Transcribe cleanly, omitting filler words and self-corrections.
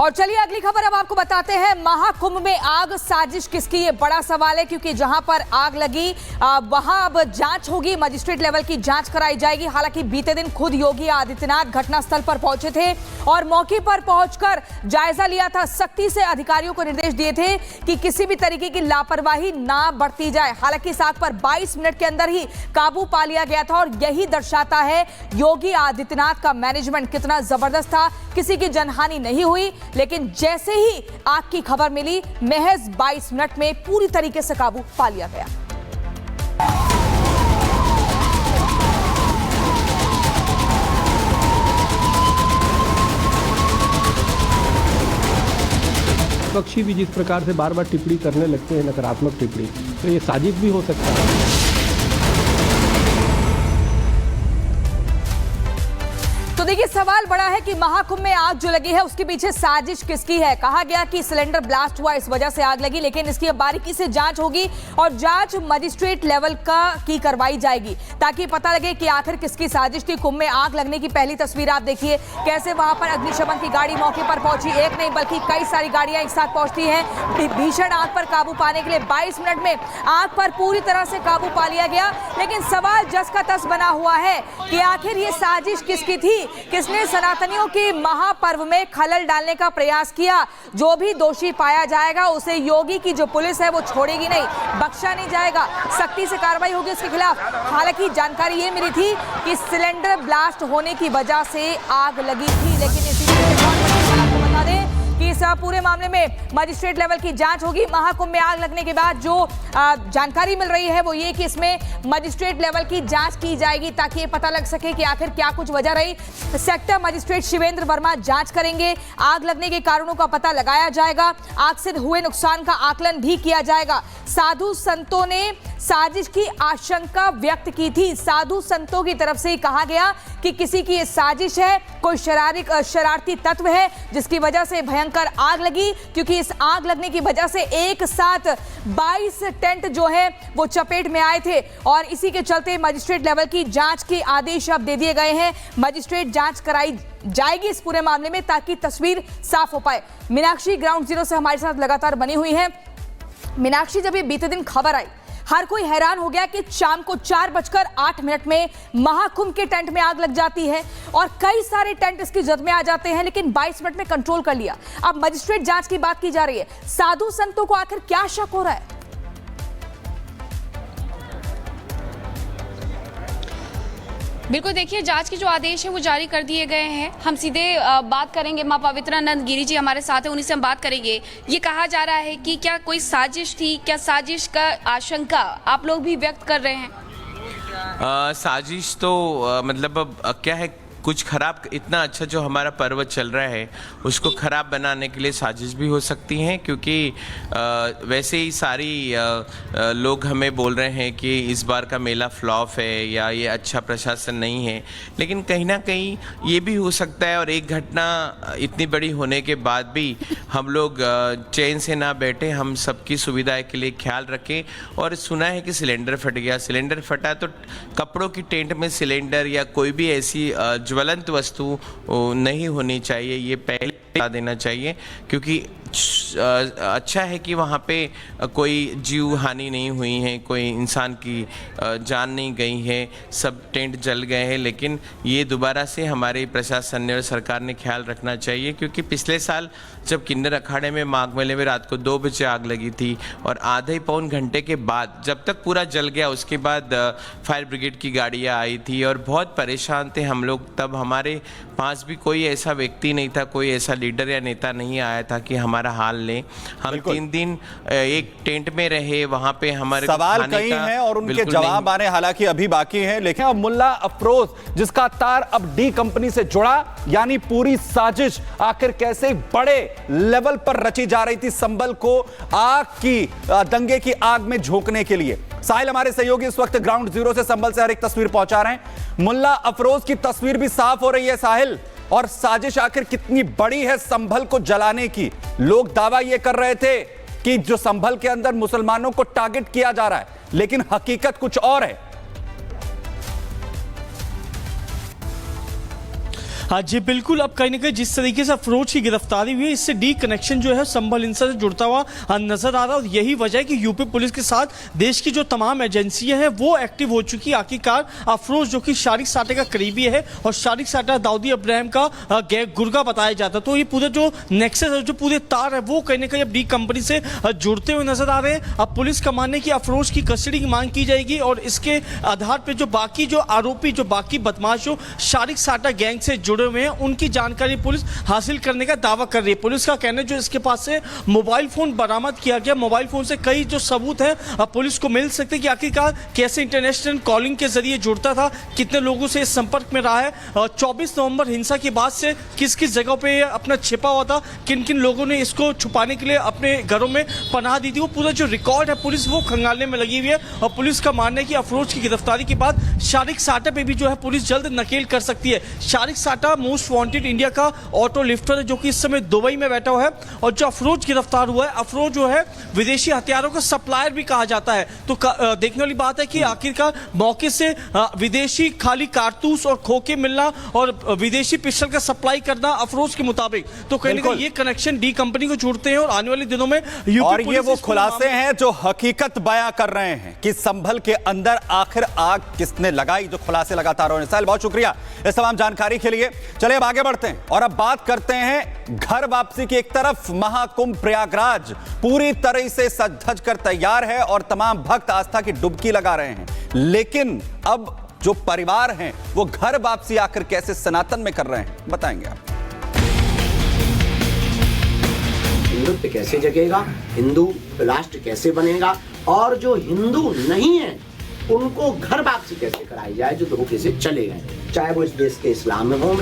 और चलिए अगली खबर अब आपको बताते हैं। महाकुंभ में आग, साजिश किसकी, ये बड़ा सवाल है, क्योंकि जहां पर आग लगी वहां अब जांच होगी, मजिस्ट्रेट लेवल की जांच कराई जाएगी। हालांकि बीते दिन खुद योगी आदित्यनाथ घटनास्थल पर पहुंचे थे और मौके पर पहुंचकर जायजा लिया था। सख्ती से अधिकारियों को निर्देश दिए थे कि किसी भी तरीके की लापरवाही ना बरती जाए। हालांकि इस आग पर 22 मिनट के अंदर ही काबू पा लिया गया था और यही दर्शाता है योगी आदित्यनाथ का मैनेजमेंट कितना जबरदस्त था। किसी की जनहानि नहीं हुई, लेकिन जैसे ही आग की खबर मिली महज 22 मिनट में पूरी तरीके से काबू पा लिया गया। पक्षी भी जिस प्रकार से बार बार टिप्पणी करने लगते हैं, नकारात्मक टिप्पणी, तो ये साजिश भी हो सकता है। तो देखिए सवाल बड़ा है कि महाकुंभ में आग जो लगी है उसके पीछे साजिश किसकी है। कहा गया कि सिलेंडर ब्लास्ट हुआ, इस वजह से आग लगी, लेकिन इसकी बारीकी से जांच होगी और जांच मजिस्ट्रेट लेवल की करवाई जाएगी ताकि पता लगे कि आखिर किसकी साजिश थी। कुंभ में आग लगने की पहली तस्वीर आप देखिए, कैसे वहां पर अग्निशमन की गाड़ी मौके पर पहुंची। एक नहीं बल्कि कई सारी गाड़ियां एक साथ पहुंचती हैं भीषण आग पर काबू पाने के लिए। 22 मिनट में आग पर पूरी तरह से काबू पा लिया गया, लेकिन सवाल जस का तस बना हुआ है कि आखिर ये साजिश किसकी थी, किसने सनातनियों की महापर्व में खलल डालने का प्रयास किया। जो भी दोषी पाया जाएगा उसे योगी की जो पुलिस है वो छोड़ेगी नहीं, बख्शा नहीं जाएगा, सख्ती से कार्रवाई होगी उसके खिलाफ। हालांकि जानकारी ये मिली थी कि सिलेंडर ब्लास्ट होने की वजह से आग लगी थी, लेकिन इसी आपको बता दें कि इस पूरे मामले में मजिस्ट्रेट लेवल की जांच होगी। महाकुंभ में आग लगने के बाद जो जानकारी मिल रही है वो ये कि इसमें मजिस्ट्रेट लेवल की जांच की जाएगी ताकि ये पता लग सके कि आखिर क्या कुछ वजह रही। सेक्टर मजिस्ट्रेट शिवेंद्र वर्मा जांच करेंगे, आग लगने के कारणों का पता लगाया जाएगा, आग से हुए नुकसान का आकलन भी किया जाएगा। साधु संतों ने साजिश की आशंका व्यक्त की थी। साधु संतों की तरफ से कहा गया कि किसी की ये साजिश है, कोई शरारती तत्व है जिसकी वजह से भयंकर आग लगी, क्योंकि इस आग लगने की वजह से एक साथ 22 टेंट जो है वो चपेट में आए थे और इसी के चलते मजिस्ट्रेट लेवल की जांच के आदेश अब दे दिए गए हैं। मजिस्ट्रेट जांच कराई जाएगी इस पूरे मामले में ताकि तस्वीर साफ हो पाए। मीनाक्षी ग्राउंड जीरो से हमारे साथ लगातार बनी हुई है। मीनाक्षी, जब ये बीते दिन खबर आई हर कोई हैरान हो गया कि शाम को 4:08 में महाकुंभ के टेंट में आग लग जाती है और कई सारे टेंट इसकी जद में आ जाते हैं, लेकिन 22 मिनट में कंट्रोल कर लिया। अब मजिस्ट्रेट जांच की बात की जा रही है। साधु संतों को आखिर क्या शक हो रहा है? बिल्कुल, देखिए जांच के जो आदेश है वो जारी कर दिए गए हैं। हम सीधे बात करेंगे, मां पवित्रानंद गिरी जी हमारे साथ हैं, उन्हीं से हम बात करेंगे। ये कहा जा रहा है कि क्या कोई साजिश थी, क्या साजिश का आशंका आप लोग भी व्यक्त कर रहे हैं? साजिश तो मतलब अब क्या है, कुछ खराब, इतना अच्छा जो हमारा पर्व चल रहा है उसको ख़राब बनाने के लिए साजिश भी हो सकती हैं, क्योंकि वैसे ही सारी लोग हमें बोल रहे हैं कि इस बार का मेला फ्लॉप है या ये अच्छा प्रशासन नहीं है, लेकिन कहीं ना कहीं ये भी हो सकता है। और एक घटना इतनी बड़ी होने के बाद भी हम लोग चैन से ना बैठे, हम सबकी सुविधा के लिए ख्याल रखें। और सुना है कि सिलेंडर फट गया, सिलेंडर फटा तो कपड़ों की टेंट में सिलेंडर या कोई भी ऐसी ज्वलंत वस्तु नहीं होनी चाहिए, ये पहले बता देना चाहिए, क्योंकि अच्छा है कि वहाँ पे कोई जीव हानि नहीं हुई है, कोई इंसान की जान नहीं गई है, सब टेंट जल गए हैं। लेकिन ये दोबारा से हमारे प्रशासन ने और सरकार ने ख्याल रखना चाहिए, क्योंकि पिछले साल जब किन्नर अखाड़े में माघ मेले में रात को 2 बजे आग लगी थी और आधे पौन घंटे के बाद जब तक पूरा जल गया उसके बाद फायर ब्रिगेड की गाड़ियाँ आई थी और बहुत परेशान थे हम लोग। तब हमारे पास भी कोई ऐसा व्यक्ति नहीं था, कोई ऐसा लीडर या नेता नहीं आया था कि हमारा हाल लें। हम 3 दिन एक टेंट में रहे, वहां पे हमारे सवाल कई हैं और उनके जवाब आने हालांकि अभी बाकी हैं। लेकिन अब मुल्ला अफरोज जिसका तार अब डी कंपनी से जुड़ा, यानी पूरी साजिश आखिर कैसे बड़े लेवल पर रची जा रही थी संभल को आग की दंगे की आग में झोंकने के लिए। साहिल हमारे सहयोगी इस वक्त ग्राउंड जीरो से संभल से हर एक तस्वीर पहुंचा रहे हैं। मुल्ला अफरोज की तस्वीर भी साफ हो रही है साहिल, और साजिश आखिर कितनी बड़ी है संभल को जलाने की। लोग दावा यह कर रहे थे कि जो संभल के अंदर मुसलमानों को टारगेट किया जा रहा है, लेकिन हकीकत कुछ और है। हाँ जी बिल्कुल, अब कहीं ना कहीं जिस तरीके से अफरोज की गिरफ्तारी हुई है, इससे डी कनेक्शन जो है संभल हिंसा से जुड़ता हुआ नजर आ रहा है। और यही वजह है कि यूपी पुलिस के साथ देश की जो तमाम एजेंसियां हैं वो एक्टिव हो चुकी है। आखिरकार अफरोज जो कि शारिक साटे का करीबी है और शारिक साटा दाऊदी इब्राहिम का गुर्गा बताया जाता है, तो ये पूरे जो नेक्सस है, जो पूरे तार है, वो कहीं ना कहीं अब डी कंपनी से जुड़ते हुए नजर आ रहे हैं। अब पुलिस का मानना है कि अफरोज की कस्टडी की मांग की जाएगी और इसके आधार पर जो बाकी जो आरोपी, जो बाकी बदमाश जो शारिक साटा गैंग से जुड़े हुए हैं, उनकी जानकारी पुलिस हासिल करने का दावा कर रही है। पुलिस का कहना है जो इसके पास से मोबाइल फोन बरामद किया गया, मोबाइल फोन से कई जो सबूत हैं पुलिस को मिल सकते हैं कि आखिरकार कैसे इंटरनेशनल कॉलिंग के जरिए जुड़ता था, कितने लोगों से इस संपर्क में रहा है, 24 नवंबर हिंसा के बाद से किस किस जगह पे अपना छिपा हुआ था, किन किन लोगों ने इसको छुपाने के लिए अपने घरों में पनाह दी थी, वो पूरा जो रिकॉर्ड है पुलिस वो खंगालने में लगी हुई है। और पुलिस का मानना है कि अफरोज की गिरफ्तारी के बाद शारिक साटा पे भी जो है पुलिस जल्द नकेल कर सकती है। शारिक साटा मोस्ट वांटेड इंडिया का ऑटो लिफ्टर है जो कि इस समय दुबई में बैठा हुआ है, और जो अफरोज गिरफ्तार हुआ है, अफरोज जो है विदेशी हथियारों का सप्लायर भी कहा जाता है। तो देखने वाली बात है कि आखिरकार मौके से विदेशी खाली कारतूस और खोखे मिलना और विदेशी पिस्टल का सप्लाई करना अफरोज के मुताबिक, तो कहीं ना कहीं ये कनेक्शन डी कंपनी को जोड़ते हैं। और आने वाले दिनों में और ये वो खुलासे हैं जो हकीकत बयां कर रहे हैं कि संभल के अंदर आखिर आग किसने लगाई, जो खुलासे लगातार हो रहे हैं। साहिल, बहुत शुक्रिया इस तमाम जानकारी के लिए। चलिए अब आगे बढ़ते हैं और अब बात करते हैं घर वापसी की। एक तरफ महाकुंभ प्रयागराज पूरी तरह से सज धज कर तैयार है और तमाम भक्त आस्था की डुबकी लगा रहे हैं, लेकिन अब जो परिवार हैं वो घर वापसी आकर कैसे सनातन में कर रहे हैं, बताएंगे आप। हिंदुत्व कैसे जगेगा, हिंदू राष्ट्र कैसे बनेगा, और जो हिंदू नहीं है उनको घर वापसी कैसे कराई जाए जो धोखे से चले गए, चाहे वो इस देश के इस्लाम में हो।